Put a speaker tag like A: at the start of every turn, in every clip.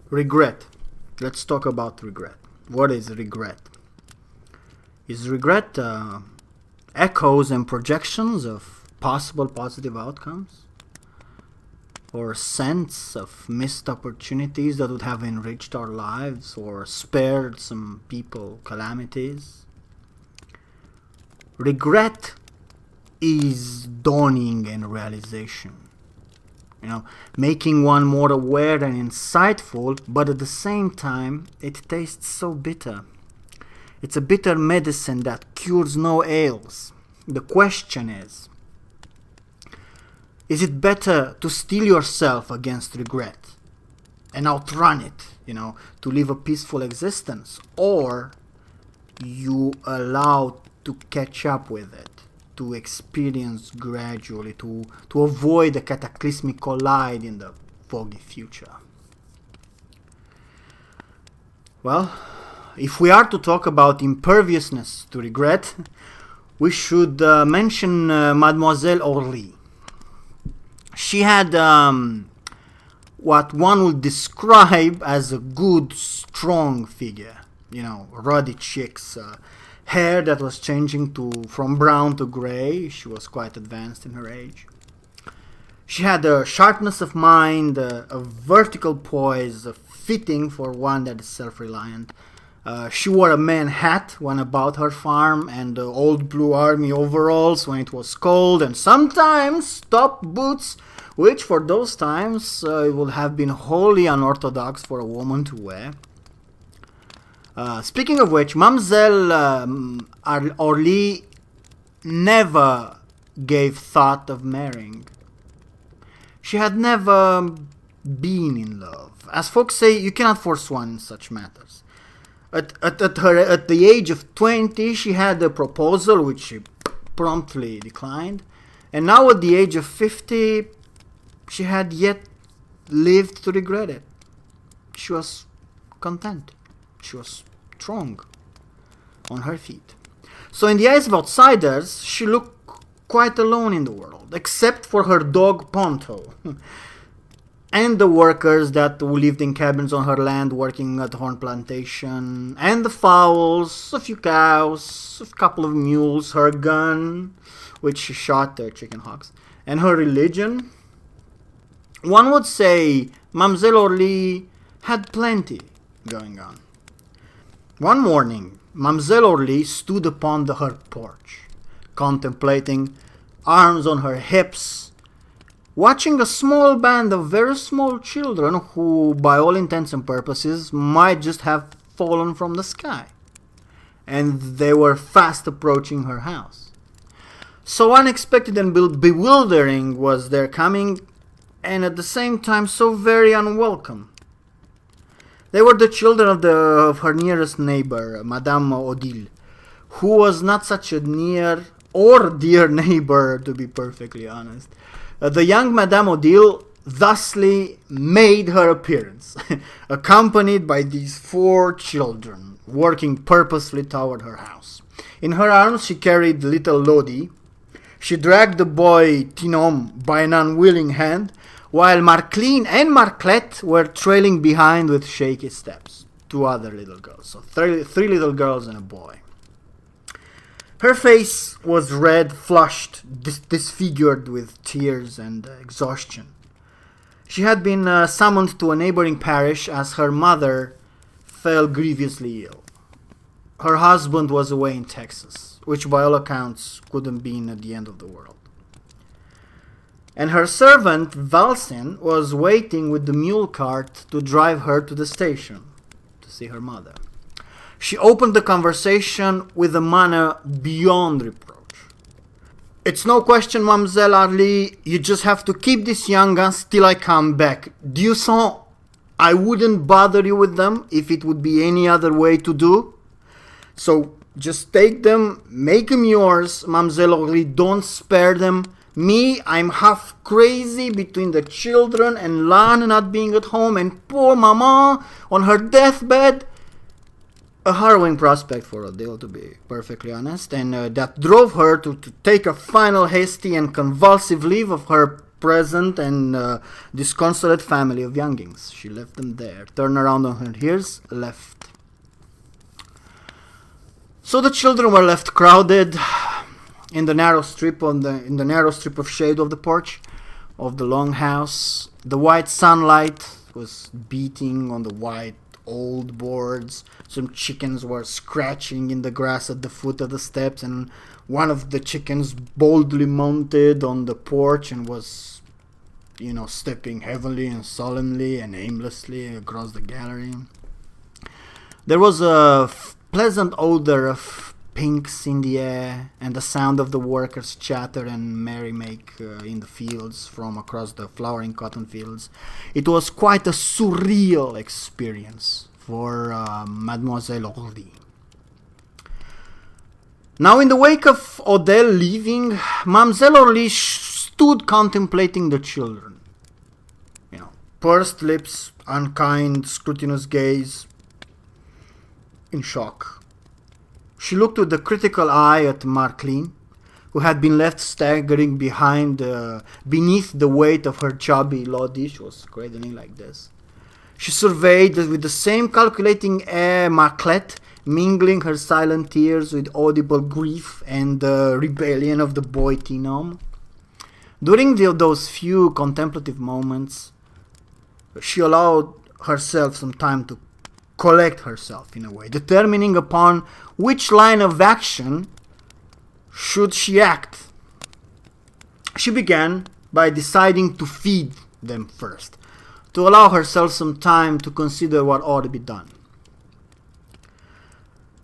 A: Regret. Let's talk about regret. What is regret? Is regret echoes and projections of possible positive outcomes? Or sense of missed opportunities that would have enriched our lives or spared some people calamities? Regret is dawning and realization. Making one more aware and insightful, but at the same time, it tastes so bitter. It's a bitter medicine that cures no ails. The question is it better to steel yourself against regret and outrun it, to live a peaceful existence, or you allow to catch up with it, to experience gradually, to avoid a cataclysmic collide in the foggy future? Well, if we are to talk about imperviousness to regret, we should mention Mademoiselle Orly. She had what one would describe as a good, strong figure. Ruddy cheeks, hair that was changing from brown to gray. She was quite advanced in her age. She had a sharpness of mind, a vertical poise, fitting for one that is self-reliant. She wore a man hat when about her farm, and old blue army overalls when it was cold, and sometimes top boots, which for those times it would have been wholly unorthodox for a woman to wear. Speaking of which, Mademoiselle Orly never gave thought of marrying. She had never been in love. As folks say, you cannot force one in such matters. At the age of 20, she had a proposal which she promptly declined. And now at the age of 50, she had yet lived to regret it. She was content. She was strong on her feet. So in the eyes of outsiders, she looked quite alone in the world, except for her dog Ponto and the workers that lived in cabins on her land working at the horn plantation, and the fowls, a few cows, a couple of mules, her gun, which she shot the chicken hawks, and her religion. One would say Mademoiselle Orly had plenty going on. One morning, Mademoiselle Orly stood upon her porch, contemplating, arms on her hips, watching a small band of very small children who, by all intents and purposes, might just have fallen from the sky. And they were fast approaching her house. So unexpected and bewildering was their coming, and at the same time so very unwelcome. They were the children of her nearest neighbor, Madame Odile, who was not such a near or dear neighbor, to be perfectly honest. The young Madame Odile thusly made her appearance, accompanied by these 4 children, working purposefully toward her house. In her arms she carried little Lodi. She dragged the boy Tinom by an unwilling hand, while Marceline and Marclette were trailing behind with shaky steps. 2 other little girls, so three little girls and a boy. Her face was red, flushed, disfigured with tears and exhaustion. She had been summoned to a neighboring parish as her mother fell grievously ill. Her husband was away in Texas, which by all accounts couldn't be at the end of the world. And her servant, Valsin, was waiting with the mule cart to drive her to the station to see her mother. She opened the conversation with a manner beyond reproach. "It's no question, Mademoiselle Orly. You just have to keep these young guns till I come back. Do you see? I wouldn't bother you with them if it would be any other way to do. So just take them, make them yours, Mademoiselle Orly. Don't spare them. Me, I'm half crazy between the children and Lan not being at home and poor Maman on her deathbed. A harrowing prospect for Odile, to be perfectly honest, and that drove her to take a final hasty and convulsive leave of her present and disconsolate family of youngings. She left them there, turned around on her heels, left. So the children were left crowded in the narrow strip of shade of the porch of the longhouse. The white sunlight was beating on the white old boards. Some chickens were scratching in the grass at the foot of the steps, and one of the chickens boldly mounted on the porch and was, stepping heavily and solemnly and aimlessly across the gallery. There was a pleasant odor of pinks in the air, and the sound of the workers' chatter and merry-make in the fields from across the flowering cotton fields. It was quite a surreal experience for Mademoiselle Orly. Now, in the wake of Odile leaving, Mademoiselle Orly stood contemplating the children. Pursed lips, unkind, scrutinous gaze, in shock. She looked with a critical eye at Marceline, who had been left staggering beneath the weight of her chubby Lodi. She was cradling like this. She surveyed with the same calculating air Marclette, mingling her silent tears with audible grief and the rebellion of the boy Tinom. During those few contemplative moments, she allowed herself some time to collect herself in a way, determining upon which line of action should she act. She began by deciding to feed them first, to allow herself some time to consider what ought to be done.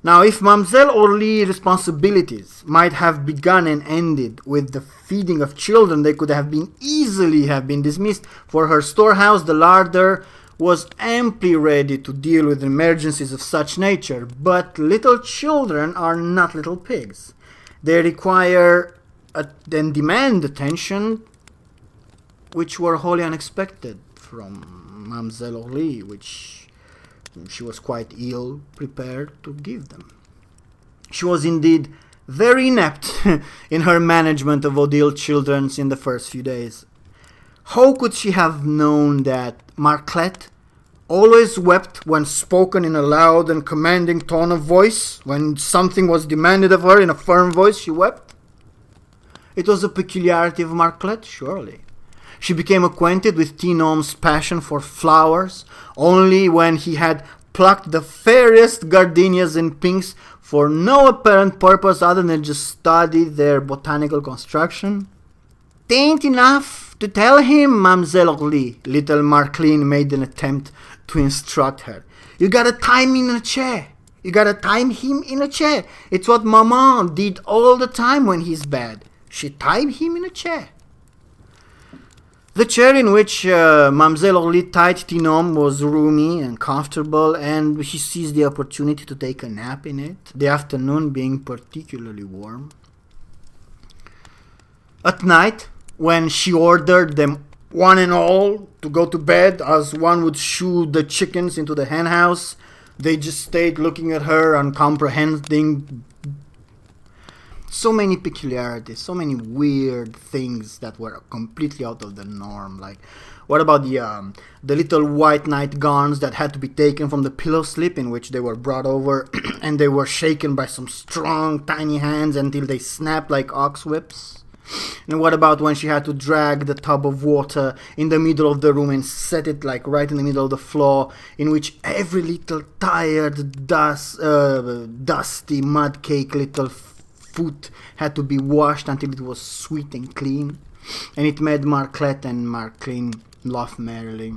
A: Now, if Mademoiselle Orly's responsibilities might have begun and ended with the feeding of children, they could have been easily dismissed, for her storehouse, the larder, was amply ready to deal with emergencies of such nature. But little children are not little pigs. They require and demand attention which were wholly unexpected from Mademoiselle Orly, which she was quite ill prepared to give them. She was indeed very inept in her management of Odile children in the first few days. How could she have known that Marclette always wept when spoken in a loud and commanding tone of voice? When something was demanded of her in a firm voice, she wept? It was a peculiarity of Marclette, surely. She became acquainted with Tinom's passion for flowers only when he had plucked the fairest gardenias and pinks for no apparent purpose other than just study their botanical construction. "'Tain't enough to tell him, Mademoiselle Orly," little Marceline made an attempt to instruct her. "You gotta time him in a chair. It's what Maman did all the time when he's bad. She tied him in a chair." The chair in which Mademoiselle Orly tied Tinom was roomy and comfortable, and he seized the opportunity to take a nap in it, the afternoon being particularly warm. At night, when she ordered them one and all to go to bed as one would shoo the chickens into the hen house, they just stayed looking at her, uncomprehending. So many peculiarities, so many weird things that were completely out of the norm. Like, what about the little white nightgowns that had to be taken from the pillow slip in which they were brought over and they were shaken by some strong, tiny hands until they snapped like ox whips? And what about when she had to drag the tub of water in the middle of the room and set it like right in the middle of the floor, in which every little tired, dusty, mud cake little foot had to be washed until it was sweet and clean? And it made Marclette and Marceline laugh merrily.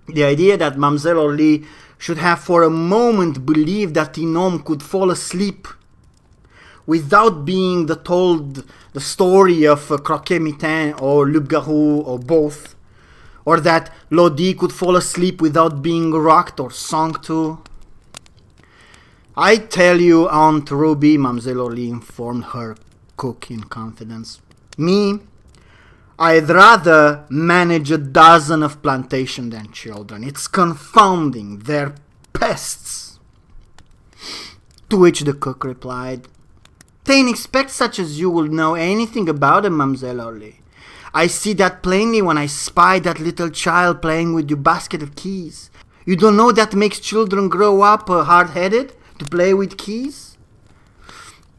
A: The idea that Mademoiselle Orly should have for a moment believed that Tinom could fall asleep without being told the story of Croquet-Mitaine or Loup-Garou or both, or that Lodi could fall asleep without being rocked or sung to. "I tell you, Aunt Ruby," Mademoiselle Orly informed her cook in confidence, "me, I'd rather manage a dozen of plantation than children. It's confounding. They're pests." To which the cook replied, "They expect such as you will know anything about them, Mademoiselle Orly. I see that plainly when I spy that little child playing with your basket of keys. You don't know that makes children grow up hard-headed to play with keys?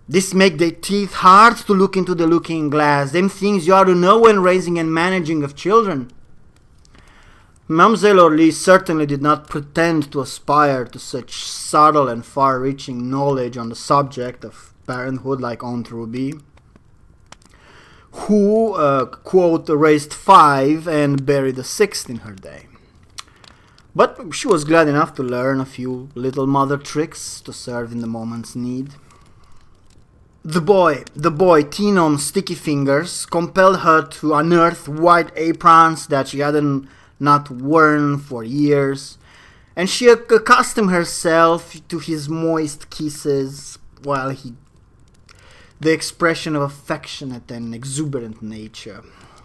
A: This make their teeth hard to look into the looking glass. Them things you ought to know when raising and managing of children." Mademoiselle Orly certainly did not pretend to aspire to such subtle and far-reaching knowledge on the subject of parenthood like Aunt Ruby, who, quote, raised 5 and buried a 6th in her day. But she was glad enough to learn a few little mother tricks to serve in the moment's need. The boy, Tino's sticky fingers, compelled her to unearth white aprons that she hadn't not worn for years, and she accustomed herself to his moist kisses while the expression of affectionate and exuberant nature.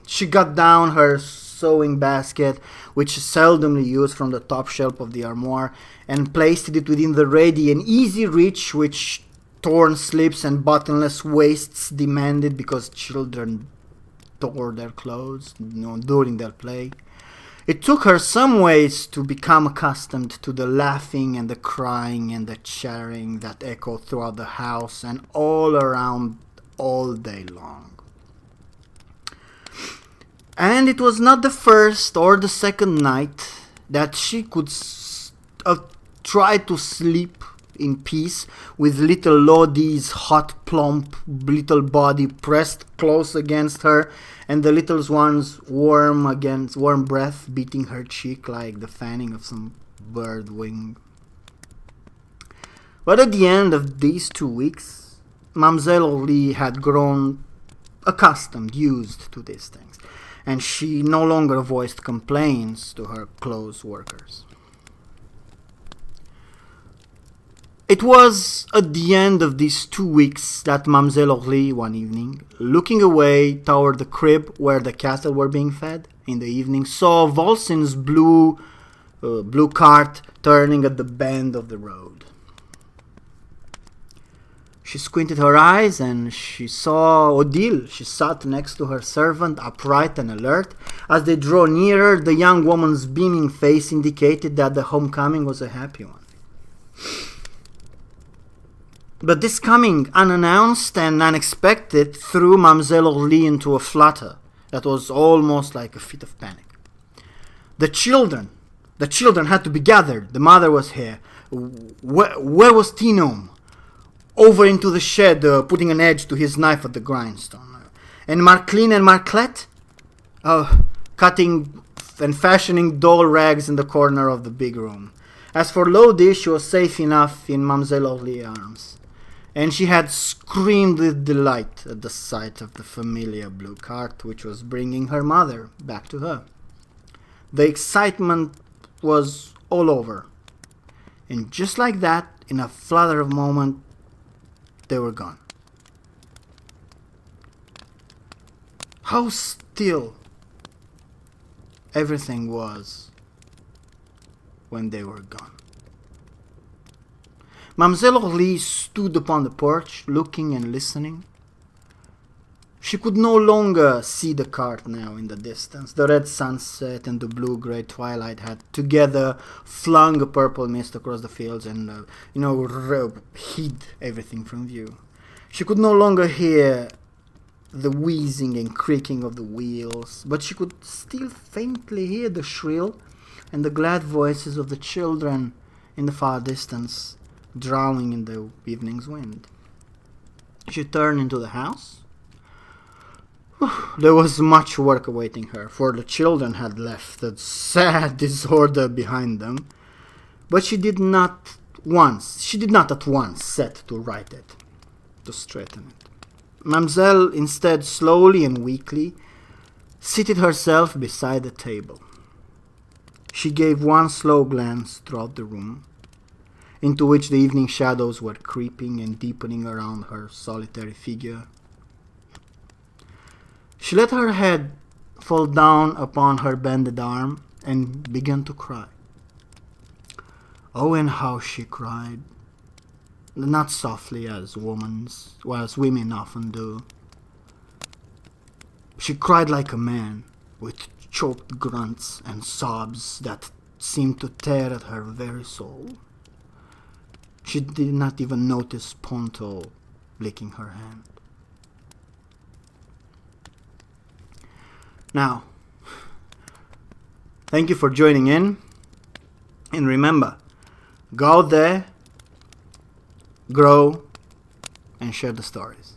A: She got down her sewing basket, which she seldomly used, from the top shelf of the armoire, and placed it within the ready and easy reach which torn slips and buttonless waists demanded, because children tore their clothes, during their play. It took her some ways to become accustomed to the laughing and the crying and the chattering that echoed throughout the house and all around all day long. And it was not the first or the second night that she could try to sleep in peace with little Lodi's hot, plump little body pressed close against her, and the little one's warm breath beating her cheek like the fanning of some bird wing. But at the end of these 2 weeks, Mademoiselle Orly had grown accustomed, used to these things, and she no longer voiced complaints to her close workers. It was at the end of these 2 weeks that Mademoiselle Orly, one evening, looking away toward the crib where the cattle were being fed in the evening, saw Volsin's blue cart turning at the bend of the road. She squinted her eyes and she saw Odile. She sat next to her servant, upright and alert. As they drew nearer, the young woman's beaming face indicated that the homecoming was a happy one. But this coming, unannounced and unexpected, threw Mademoiselle Orly into a flutter that was almost like a fit of panic. The children had to be gathered. The mother was here. Where was Tino? Over into the shed, putting an edge to his knife at the grindstone. And Marceline and Marclette? Cutting and fashioning doll rags in the corner of the big room. As for Lodi, she was safe enough in Mademoiselle Orly's arms, and she had screamed with delight at the sight of the familiar blue cart which was bringing her mother back to her. The excitement was all over, and just like that, in a flutter of a moment, they were gone. How still everything was when they were gone. Mademoiselle Orly stood upon the porch, looking and listening. She could no longer see the cart now in the distance. The red sunset and the blue-gray twilight had together flung a purple mist across the fields and, hid everything from view. She could no longer hear the wheezing and creaking of the wheels, but she could still faintly hear the shrill and the glad voices of the children in the far distance, drowning in the evening's wind. She turned into the house. There was much work awaiting her, for the children had left a sad disorder behind them, but she did not at once set to right it, to straighten it. Mademoiselle, instead, slowly and weakly, seated herself beside the table. She gave one slow glance throughout the room, into which the evening shadows were creeping and deepening around her solitary figure. She let her head fall down upon her bended arm and began to cry. Oh, and how she cried! not softly as women often do. She cried like a man, with choked grunts and sobs that seemed to tear at her very soul. She did not even notice Ponto licking her hand. Now, thank you for joining in, and remember, go out there, grow, and share the stories.